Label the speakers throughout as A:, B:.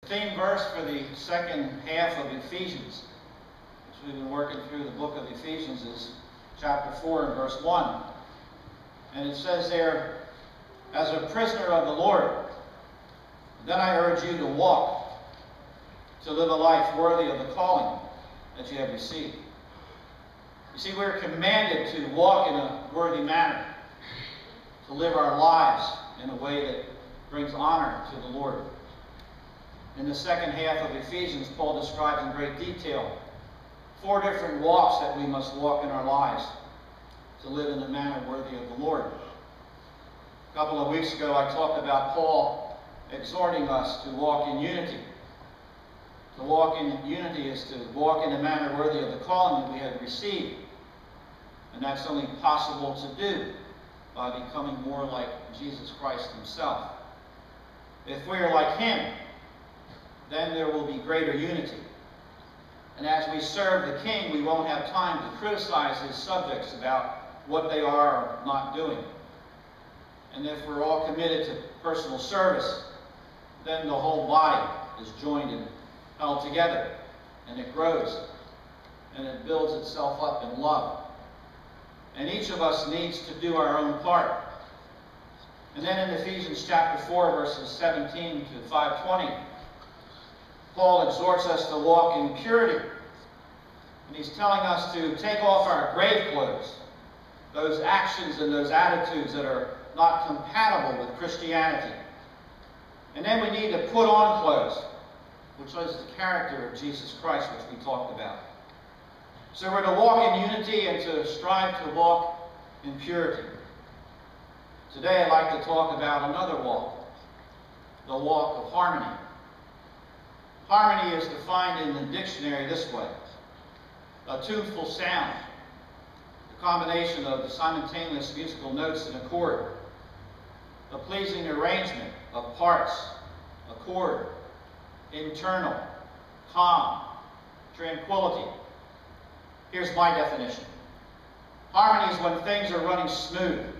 A: theme verse for the second half of Ephesians, which we've been working through the book of Ephesians, is chapter 4 and verse 1. And it says there, "As a prisoner of the Lord, then I urge you to walk, to live a life worthy of the calling that you have received." You see, we're commanded to walk in a worthy manner, to live our lives in a way that brings honor to the Lord. In the second half of Ephesians, Paul describes in great detail 4 different walks that we must walk in our lives to live in a manner worthy of the Lord. A couple of weeks ago, I talked about Paul exhorting us to walk in unity. To walk in unity is to walk in a manner worthy of the calling that we have received. And that's only possible to do by becoming more like Jesus Christ himself. If we are like him, then there will be greater unity. And as we serve the King, we won't have time to criticize his subjects about what they are or not doing. And if we're all committed to personal service, then the whole body is joined and held together, and it grows, and it builds itself up in love. And each of us needs to do our own part. And then in Ephesians chapter 4, verses 17 to 5:20, Paul exhorts us to walk in purity. And he's telling us to take off our grave clothes, those actions and those attitudes that are not compatible with Christianity. And then we need to put on clothes, which is the character of Jesus Christ, which we talked about. So we're to walk in unity and to strive to walk in purity. Today I'd like to talk about another walk, the walk of harmony. Harmony is defined in the dictionary this way: a tuneful sound, the combination of the simultaneous musical notes in a chord, a pleasing arrangement of parts, a chord, internal, calm, tranquility. Here's my definition. Harmony is when things are running smooth,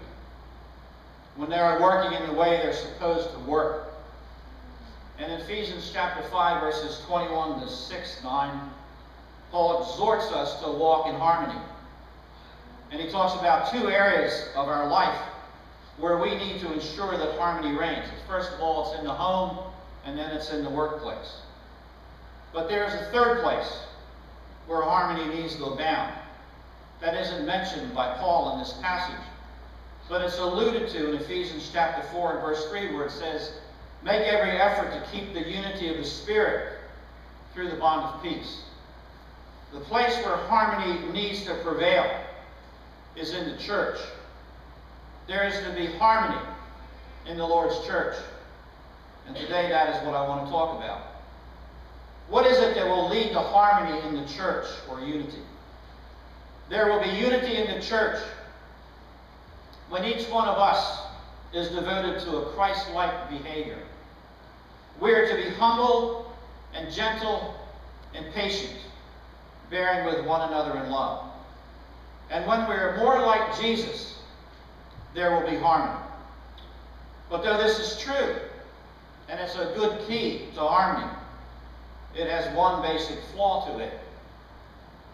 A: when they are working in the way they're supposed to work. And in Ephesians chapter 5, verses 21 to 6-9, Paul exhorts us to walk in harmony. And he talks about 2 areas of our life where we need to ensure that harmony reigns. First of all, it's in the home, and then it's in the workplace. But there's a third place where harmony needs to abound. That isn't mentioned by Paul in this passage, but it's alluded to in Ephesians chapter 4 and verse 3, where it says, "Make every effort to keep the unity of the Spirit through the bond of peace." The place where harmony needs to prevail is in the church. There is to be harmony in the Lord's church. And today that is what I want to talk about. What is it that will lead to harmony in the church, or unity? There will be unity in the church when each one of us is devoted to a Christ-like behavior. We are to be humble and gentle and patient, bearing with one another in love. And when we are more like Jesus, there will be harmony. But though this is true, and it's a good key to harmony, it has one basic flaw to it.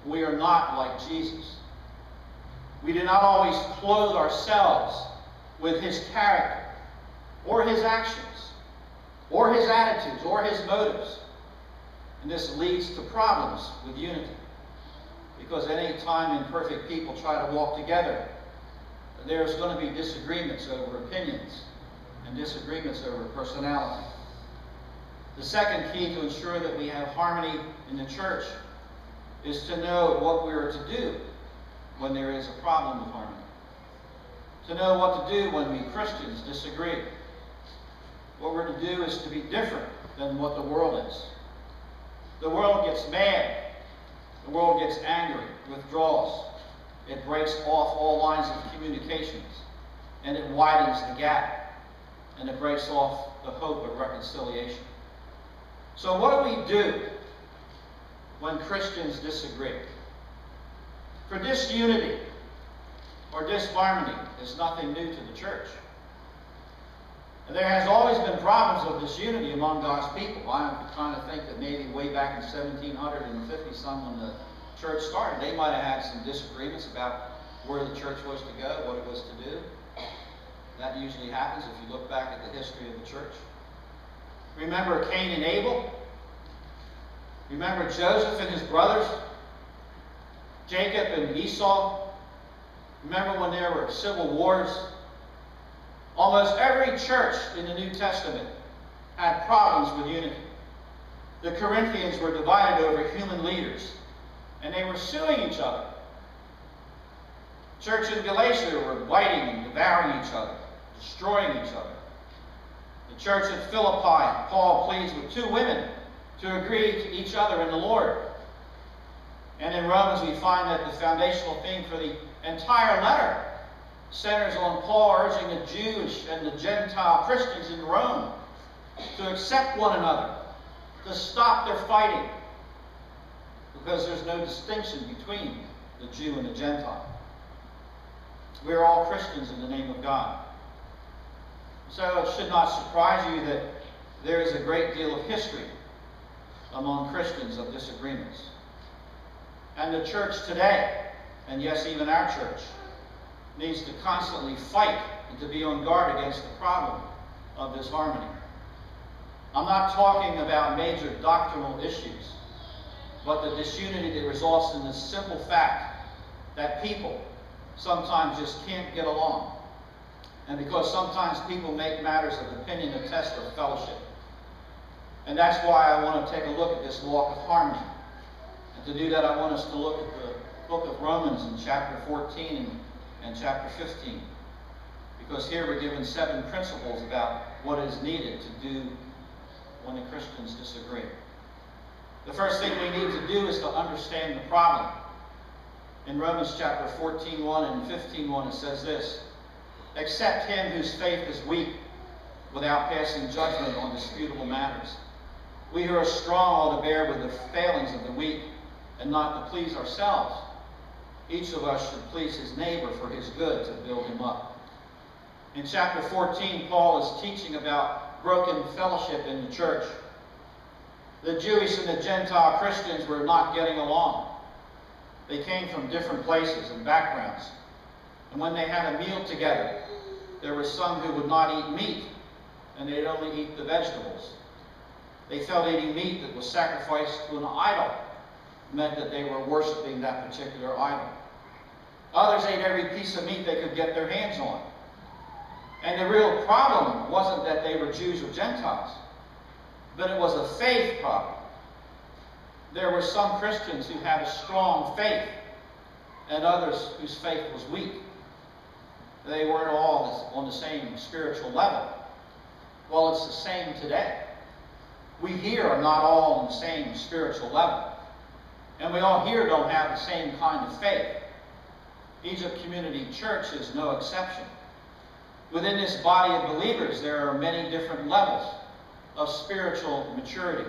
A: We are not like Jesus. We do not always clothe ourselves with his character, or his actions, or his attitudes, or his motives. And this leads to problems with unity. Because at any time imperfect people try to walk together, there's going to be disagreements over opinions and disagreements over personality. The second key to ensure that we have harmony in the church is to know what we are to do when there is a problem with harmony. To know what to do when we Christians disagree. What we're to do is to be different than what the world is. The world gets mad. The world gets angry, withdraws. It breaks off all lines of communications, and it widens the gap, and it breaks off the hope of reconciliation. So what do we do when Christians disagree? For disunity or disharmony is nothing new to the church. And there has always been problems of disunity among God's people. I'm trying to think that maybe way back in 1750-some when the church started, they might have had some disagreements about where the church was to go, what it was to do. That usually happens if you look back at the history of the church. Remember Cain and Abel? Remember Joseph and his brothers? Jacob and Esau? Remember when there were civil wars? Almost every church in the New Testament had problems with unity. The Corinthians were divided over human leaders, and they were suing each other. Church in Galatia were biting and devouring each other, destroying each other. The church at Philippi, Paul pleads with two women to agree to each other in the Lord. And in Romans we find that the foundational theme for the entire letter centers on Paul urging the Jewish and the Gentile Christians in Rome to accept one another, to stop their fighting, because there's no distinction between the Jew and the Gentile. We are all Christians in the name of God. So it should not surprise you that there is a great deal of history among Christians of disagreements. And the church today, and yes, even our church, needs to constantly fight and to be on guard against the problem of disharmony. I'm not talking about major doctrinal issues, but the disunity that results in the simple fact that people sometimes just can't get along. And because sometimes people make matters of opinion a test of fellowship. And that's why I want to take a look at this walk of harmony. And to do that, I want us to look at the book of Romans in chapter 14 and chapter 15. Because here we're given 7 principles about what is needed to do when the Christians disagree. The first thing we need to do is to understand the problem. In Romans chapter 14:1 and 15:1 it says this: "Accept him whose faith is weak, without passing judgment on disputable matters. We who are strong ought to bear with the failings of the weak, and not to please ourselves. Each of us should please his neighbor for his good, to build him up." In chapter 14, Paul is teaching about broken fellowship in the church. The Jewish and the Gentile Christians were not getting along. They came from different places and backgrounds. And when they had a meal together, there were some who would not eat meat, and they'd only eat the vegetables. They felt eating meat that was sacrificed to an idol meant that they were worshiping that particular idol. Others ate every piece of meat they could get their hands on. And the real problem wasn't that they were Jews or Gentiles, but it was a faith problem. There were some Christians who had a strong faith, and others whose faith was weak. They weren't all on the same spiritual level. Well, it's the same today. We here are not all on the same spiritual level. And we all here don't have the same kind of faith. Egypt Community Church is no exception. Within this body of believers, there are many different levels of spiritual maturity.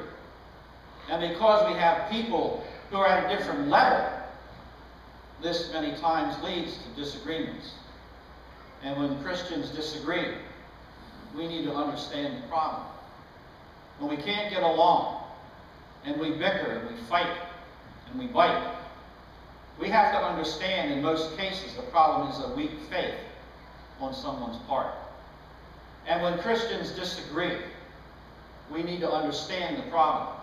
A: And because we have people who are at a different level, this many times leads to disagreements. And when Christians disagree, we need to understand the problem. When we can't get along, and we bicker, and we fight, and we bite, we have to understand in most cases the problem is a weak faith on someone's part. And when Christians disagree, we need to understand the problem.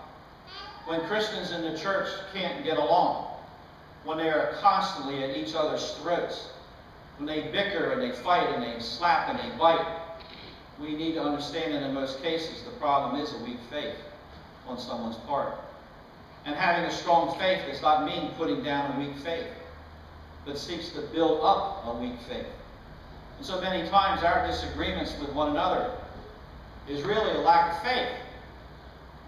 A: When Christians in the church can't get along, when they are constantly at each other's throats, when they bicker and they fight and they slap and they bite, we need to understand that in most cases the problem is a weak faith on someone's part. And having a strong faith does not mean putting down a weak faith, but seeks to build up a weak faith. And so many times our disagreements with one another is really a lack of faith.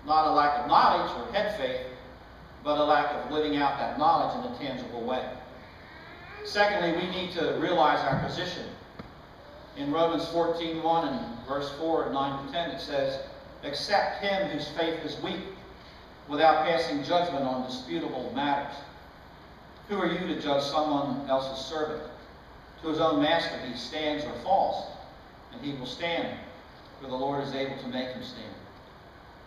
A: Not a lack of knowledge or head faith, but a lack of living out that knowledge in a tangible way. Secondly, we need to realize our position. In Romans 14:1 and verse 4, 9 to 10, it says, "Accept him whose faith is weak, without passing judgment on disputable matters. Who are you to judge someone else's servant? To his own master he stands or falls, and he will stand, for the Lord is able to make him stand.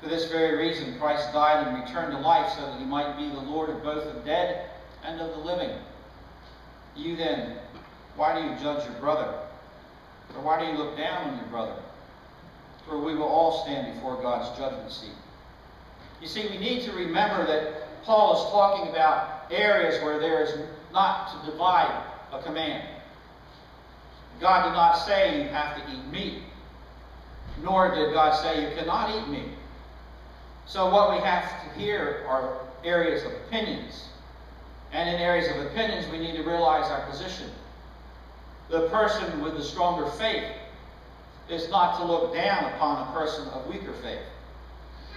A: For this very reason, Christ died and returned to life, so that he might be the Lord of both the dead and of the living. You then, why do you judge your brother? Or why do you look down on your brother? For we will all stand before God's judgment seat. You see, we need to remember that Paul is talking about areas where there is not to divide a command. God did not say you have to eat meat, nor did God say you cannot eat meat. So what we have to hear are areas of opinions. And in areas of opinions, we need to realize our position. The person with the stronger faith is not to look down upon a person of weaker faith,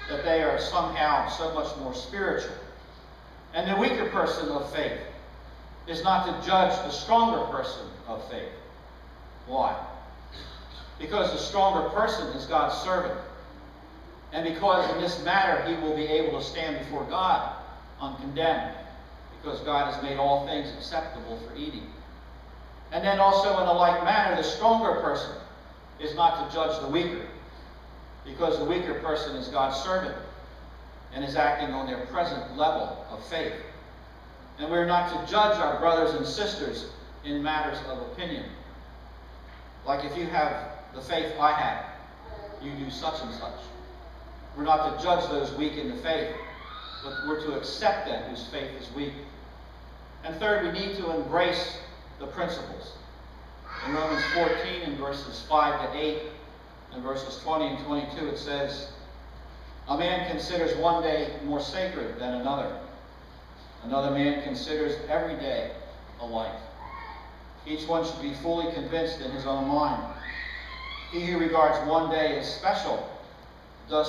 A: that they are somehow so much more spiritual. And the weaker person of faith is not to judge the stronger person of faith. Why? Because the stronger person is God's servant. And because in this matter he will be able to stand before God uncondemned, because God has made all things acceptable for eating. And then also in a like manner, the stronger person is not to judge the weaker, because the weaker person is God's servant and is acting on their present level of faith. And we're not to judge our brothers and sisters in matters of opinion. Like if you have the faith I have, you do such and such. We're not to judge those weak in the faith, but we're to accept them whose faith is weak. And third, we need to embrace the principles. In Romans 14, in verses 5 to 8, and verses 20 and 22, it says, "A man considers one day more sacred than another. Another man considers every day alike. Each one should be fully convinced in his own mind. He who regards one day as special does